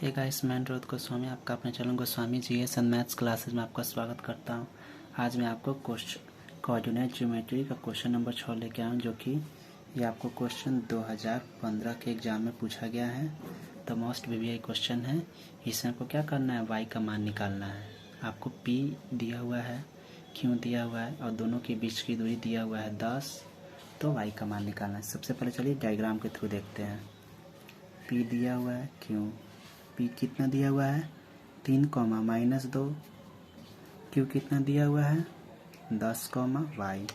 Hey guys, मैं अनुरोध गोस्वामी आपका अपने channel Goswami GS and maths classes में आपका स्वागत करता हूं। आज मैं आपको कोऑर्डिनेट ज्योमेट्री का क्वेश्चन नंबर 6 लेके आया हूं, जो कि ये आपको क्वेश्चन 2015 के एग्जाम में पूछा गया है। तो मोस्ट वीवीआई क्वेश्चन है। इसमें आपको क्या करना है, वाई का मान निकालना है। आपको पी दिया हुआ है, क्यू दिया हुआ है और दोनों के बीच की दूरी दिया हुआ है 10। तो वाई का मान निकालना है। सबसे पहले चलिए डायग्राम के थ्रू देखते हैं। पी दिया हुआ है, क्यू पी कितना दिया हुआ है 3 कॉमा -2। क्यू कितना दिया हुआ है 10 कॉमा वाई।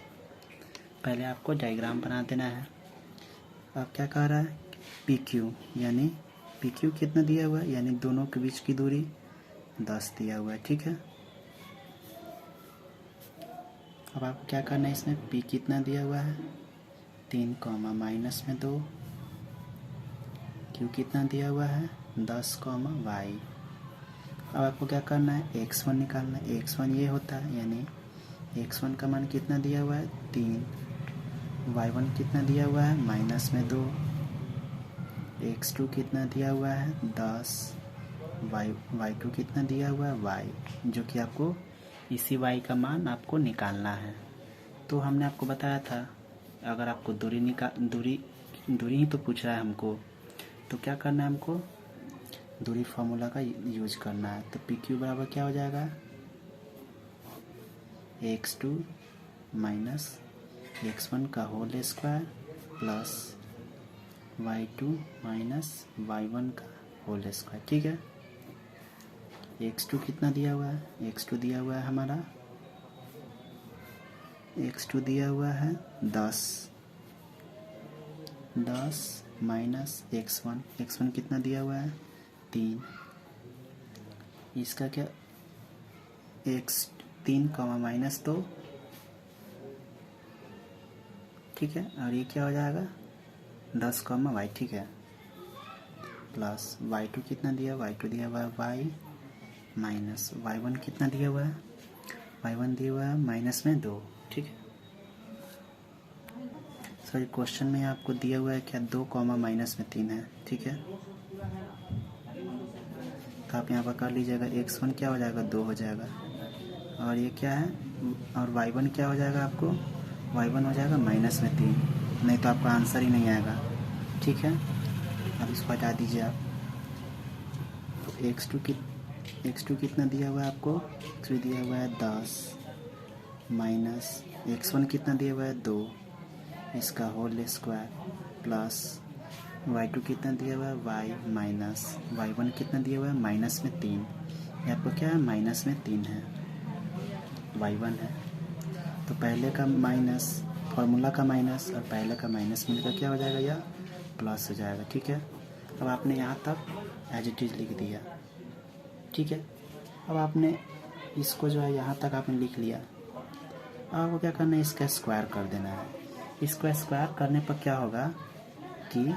पहले आपको डायग्राम बना देना है। अब क्या कह रहा है, पी क्यू यानी पी क्यू कितना दिया हुआ है, यानी दोनों के बीच की दूरी 10 दिया हुआ है। ठीक है, अब आपको क्या करना है, इसमें पी कितना दिया हुआ है 3 कॉमा -2। क्यू कितना दिया हुआ है 10 कॉमा वाई। अब आपको क्या करना है, x1 निकालना है। x1 ये होता है, यानी x1 का मान कितना दिया हुआ है 3। y1 कितना दिया हुआ है -2। x2 कितना दिया हुआ है 10। y2 कितना दिया हुआ है y, जो कि आपको इसी y का मान आपको निकालना है। तो हमने आपको बताया था, अगर आपको दूरी ही तो पूछ रहा है हमको, तो क्या करना है, हमको दूरी फार्मूला का यूज करना है। तो पी क्यू बराबर क्या हो जाएगा, x2 माइनस x1 का whole square plus y2 minus y1 का होल स्क्वायर। ठीक है, x2 कितना दिया हुआ है, x2 दिया हुआ है हमारा, x2 दिया हुआ है 10 माइनस x1 कितना दिया हुआ है 3। इसका क्या, x3 कॉमा -2। ठीक है, और ये क्या हो जाएगा 10 कॉमा वाई। ठीक है, प्लस y2 कितना दिया, y2 दिया हुआ है y माइनस y1 कितना दिया हुआ है, y1 दिया हुआ है -2। ठीक है, सॉरी क्वेश्चन में आपको दिया हुआ है क्या 2 कॉमा -3 है। ठीक है, तो आप यहाँ पर कर लीजिएगा। x1 क्या हो जाएगा 2 हो जाएगा, और ये क्या है, और y1 क्या हो जाएगा, आपको y1 हो जाएगा -3, नहीं तो आपका आंसर ही नहीं आएगा। ठीक है, अब इसको हटा दीजिए आप। तो x2 कितना दिया हुआ है आपको, x2 दिया हुआ है 10 माइनस x1 कितना दिया हुआ है 2, इसका होल स्क्वायर प्लस y2 कितना दिया हुआ है y माइनस y1 कितना दिया हुआ है -3। ये आपको क्या है -3 है, y1 है। तो पहले का माइनस, फार्मूला का माइनस और पहले का माइनस मिलकर क्या हो जाएगा, यह प्लस हो जाएगा। ठीक है, अब आपने यहाँ तक एज इट इज लिख दिया। ठीक है, अब आपने इसको जो है यहाँ तक आपने लिख लिया। अब आपको क्या करना है, इसका स्क्वायर कर देना है। इसको स्क्वायर करने पर क्या होगा कि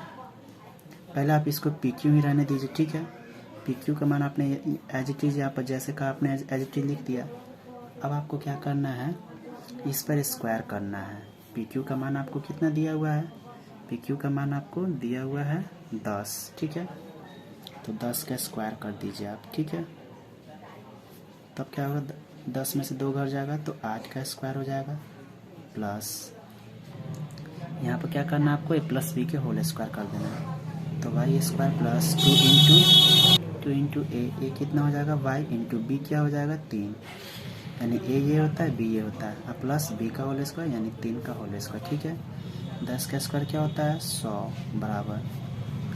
पहले आप इसको पी क्यू ही रहने दीजिए। ठीक है, पी क्यू का मान आपने एज इट इज यहाँ पर जैसे कहा आपने एज इट इज लिख दिया। अब आपको क्या करना है, इस पर स्क्वायर करना है। पी क्यू का मान आपको कितना दिया हुआ है, पी क्यू का मान आपको दिया हुआ है 10। ठीक है, तो 10 का स्क्वायर कर दीजिए आप। ठीक है, तब क्या होगा, 10 में से 2 घट जाएगा तो 8 का स्क्वायर हो जाएगा, प्लस यहाँ पर क्या करना है आपको, ए प्लस बी के होल स्क्वायर कर देना है। तो वाई स्क्वायर प्लस 2 इंटू ए कितना हो जाएगा, वाई इंटू बी क्या हो जाएगा 3, यानी ए ये होता है, बी ये होता है, अब प्लस बी का होल स्क्वायर यानी 3 का होल स्क्वायर। ठीक है, 10 का स्क्वायर क्या होता है 100 बराबर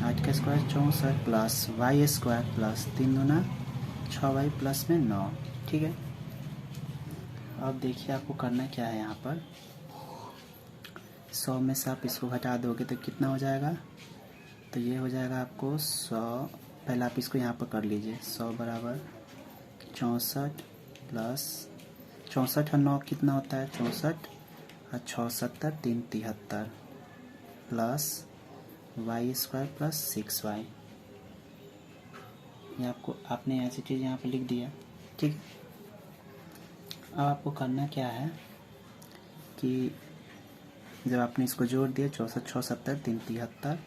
8 का square 64 plus y square plus 3 दूना 6y प्लस में 9। ठीक है, अब देखिए आपको करना क्या है, यहाँ पर 100 में से आप इसको घटा दोगे तो कितना हो जाएगा, तो ये हो जाएगा आपको 100। पहले आप इसको यहाँ पर कर लीजिए, 100 बराबर 64 प्लस 64 और 9 कितना होता है 64 और 6 70 3 73 plus y square plus 6y। ये आपको आपने ऐसी चीज़ यहाँ पर लिख दिया। ठीक, अब आपको करना क्या है कि जब आपने इसको जोड़ दिया 64 6 70 3 73,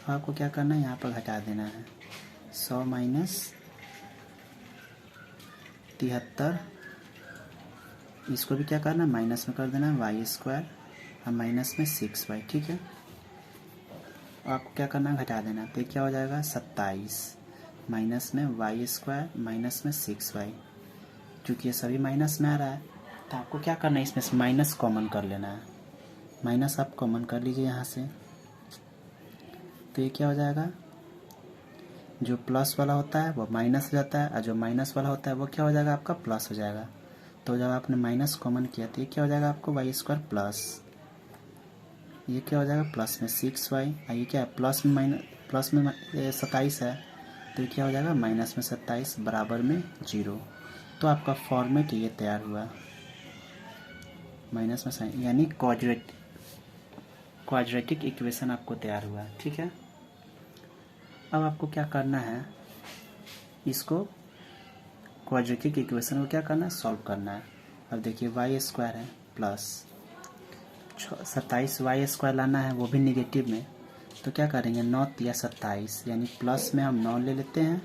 आपको क्या करना है, यहाँ पर घटा देना है। 100 माइनस 73, इसको भी क्या करना है, माइनस में कर देना है वाई स्क्वायर और माइनस में 6y, ठीक है। आपको क्या करना है, घटा देना। तो क्या हो जाएगा 27 माइनस में वाई स्क्वायर माइनस में 6y। क्योंकि ये सभी माइनस में आ रहा है तो आपको क्या करना है, इसमें से माइनस कॉमन कर लेना है। माइनस आप कॉमन कर लीजिए यहाँ से। तो ये क्या हो जाएगा, जो प्लस वाला होता है वो माइनस हो जाता है और जो माइनस वाला होता है वो क्या हो जाएगा, आपका प्लस हो जाएगा। तो जब आपने माइनस कॉमन किया तो ये क्या हो जाएगा आपको वाई स्क्वायर प्लस, ये क्या हो जाएगा प्लस में 6y, ये क्या है प्लस में 27 है तो ये क्या हो जाएगा माइनस में 27 बराबर में 0। तो आपका फॉर्मेट ये तैयार हुआ, माइनस में साइन, यानी क्वाड्रेटिक इक्वेशन आपको तैयार हुआ, ठीक है। अब आपको क्या करना है, इसको क्वाड्रेटिक इक्वेशन को क्या करना है, सॉल्व करना है। अब देखिए वाई स्क्वायर है प्लस 27 वाई स्क्वायर लाना है, वो भी निगेटिव में। तो क्या करेंगे 9 या 27, यानी प्लस में हम 9 ले लेते हैं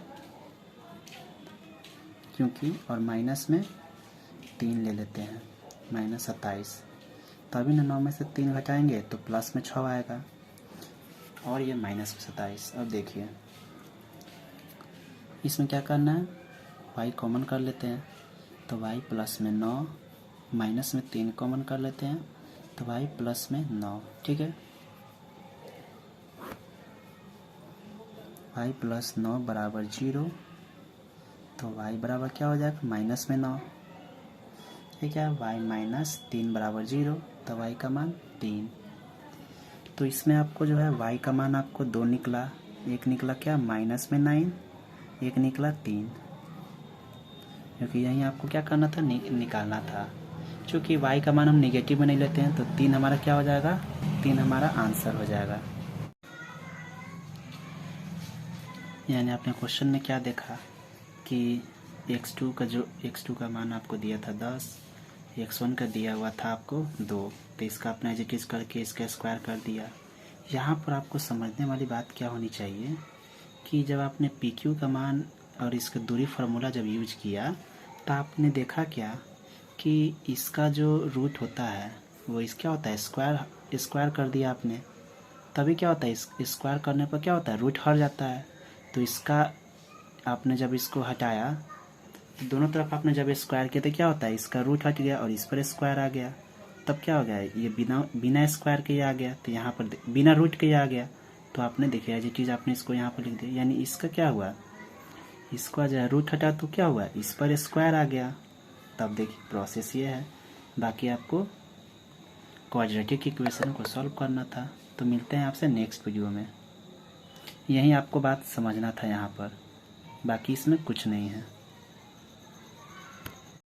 क्योंकि, और माइनस में 3 ले लेते हैं, माइनस 27। तभी ना 9 में से 3 घटाएंगे तो प्लस में 6 आएगा और ये माइनस में 27। अब देखिए इसमें क्या करना है, y कॉमन कर लेते हैं तो y प्लस में 9 माइनस में 3 कॉमन कर लेते हैं तो y प्लस में 9, ठीक है। y प्लस 9 बराबर 0, तो y बराबर क्या हो जाएगा माइनस में 9, ठीक है। y माइनस 3 बराबर 0, तो y का मान 3। तो इसमें आपको जो है y का मान आपको 2 निकला, एक निकला क्या माइनस में 9, एक निकला 3, क्योंकि यहीं आपको क्या करना था, निकालना था। चूँकि y का मान हम नेगेटिव में नहीं लेते हैं तो 3 हमारा क्या हो जाएगा, 3 हमारा आंसर हो जाएगा। यानी आपने क्वेश्चन में क्या देखा कि x2 का मान आपको दिया था 10, x1 का दिया हुआ था आपको 2, तो इसका आपने एज इट इज करके इसका स्क्वायर कर दिया। यहाँ पर आपको समझने वाली बात क्या होनी चाहिए कि जब आपने PQ का मान और इसका दूरी फार्मूला जब यूज किया तो आपने देखा क्या कि इसका जो रूट होता है वो इस क्या होता है, स्क्वायर कर दिया आपने। तभी क्या होता है, स्क्वायर करने पर क्या होता है, रूट हट जाता है। तो इसका आपने जब इसको हटाया तो दोनों तरफ आपने जब स्क्वायर किया तो क्या होता है, इसका रूट हट गया और इस पर स्क्वायर आ गया। तब क्या हो गया, ये बिना स्क्वायर के आ गया, तो यहाँ पर बिना रूट के आ गया। तो आपने देखिए ये चीज़ आपने इसको यहाँ पर लिख दिया, यानी इसका क्या हुआ, इसका जो रूट हटा तो क्या हुआ, इस पर स्क्वायर आ गया। तब देखिए प्रोसेस ये है। बाकी आपको क्वाड्रेटिक इक्वेशन को सॉल्व करना था। तो मिलते हैं आपसे नेक्स्ट वीडियो में। यहीं आपको बात समझना था यहाँ पर, बाकी इसमें कुछ नहीं है।